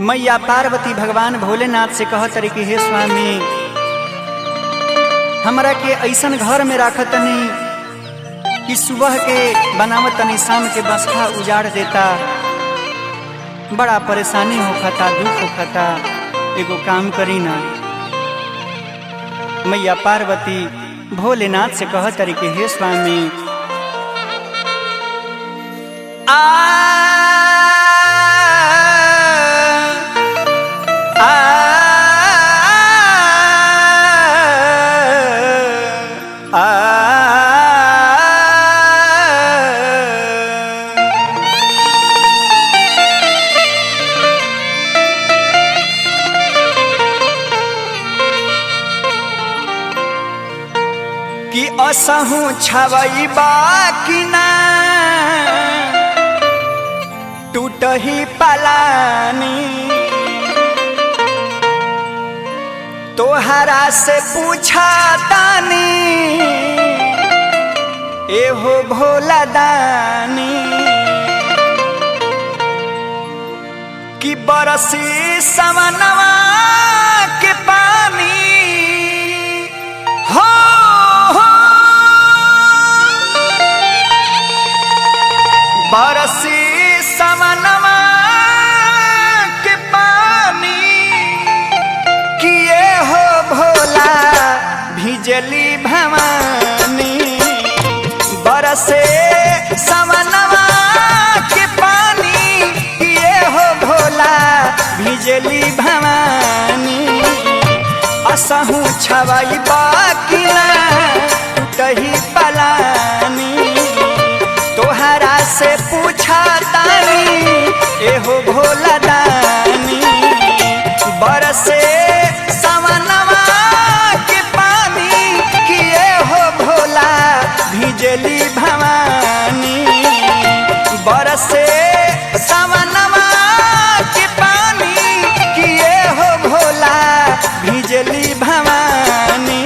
मैया पार्वती भगवान भोलेनाथ से कहत रही कि हे स्वामी हमरा के ऐसन घर में राखत तनी कि सुबह के बनावत तनी शाम के बसखा उजाड़ देता, बड़ा परेशानी होखता, दुख होखता, एगो काम करी ना। मैया पार्वती भोलेनाथ से कहत रही कि हे स्वामी कि असहु छवई बाकी ना टूटही पलानी, तोहरा से पूछा तानी एहो भोला दानी कि बरसी सवनवा के पानी हो बरसी समनवा के पानी किए हो भोला भिजली भवानी, बरसे समनवा के पानी किए हो भोला भिजली भवानी, असहु छवई बाकी ना टूटही पलानी, तोहरा से पूछा तानी एहो भोला दानी, बरसे सवनवा के पानी किए हो भोला भिजली भवानी, बरसे सवनवा के पानी किए हो भोला भिजली भवानी।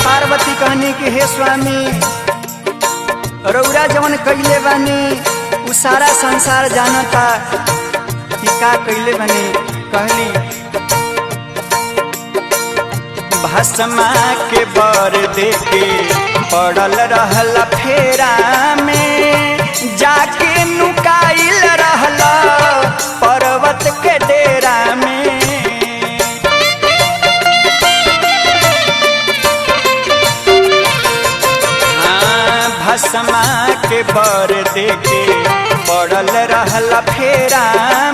पार्वती कहनी कि हे स्वामी रउरा जवन कइले बानी उ सारा संसार जानता कि का कइले बानी। कहली भस्मा के बर देके पड़ल रहल फेरा में, जाके नुकाइल रहल पर्वत के डेरा में, भस्मा के बर देके पड़ल रहल फेरा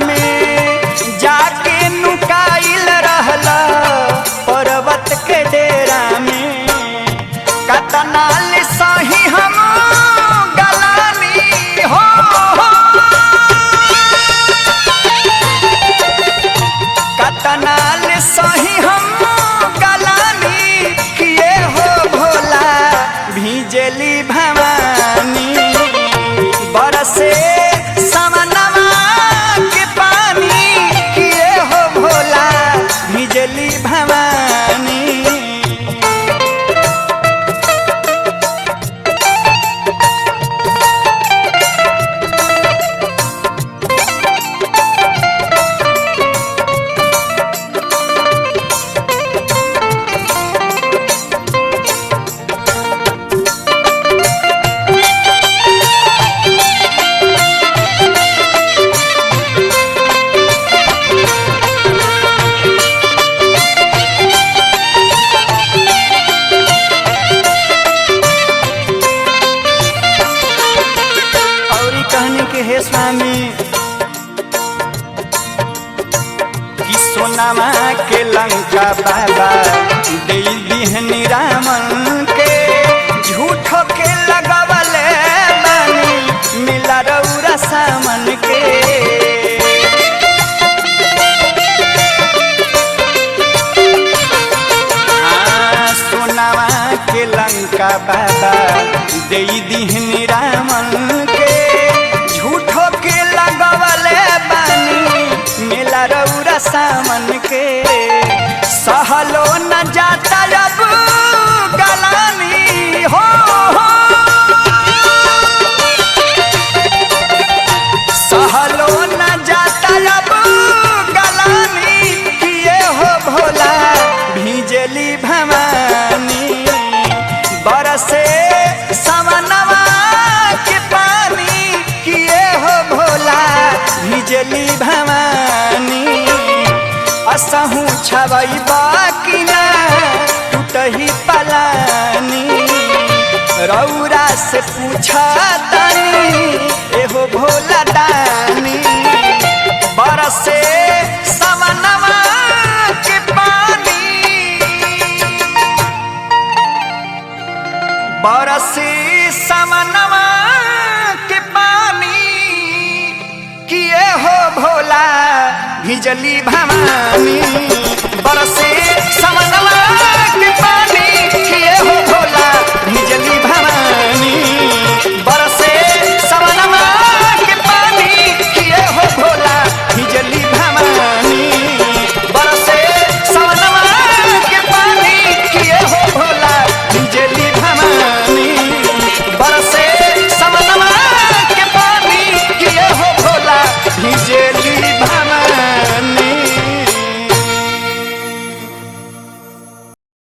में, जाके नुकाइल रहल पर्वत के डेरा में, कतनाल सही हम गलानी हो कतनाल सही हम गलानी किए हो भोला भिजली भवानी, बरसे समनवा के पानी किए हो भोला भिजली भवानी। के लंका बाबा दे दिहनी रामन के झूठो के लगवले बानी मेला रौरा सामन के सहलो न जाता अब गलानी हो सहलो न जाता अब गलानी किए हो भोला भिजली भवानी बरसे सवनवा के पानी किए हो भोला भिजली भवानी असहू छवई बाकी ना टूटही पलानी रौरा से पूछा तानी एहो भोला दानी बरसे सवनवा के पानी बरसे सवनवा के पानी किए हो भोला भिजली भवानी बरसे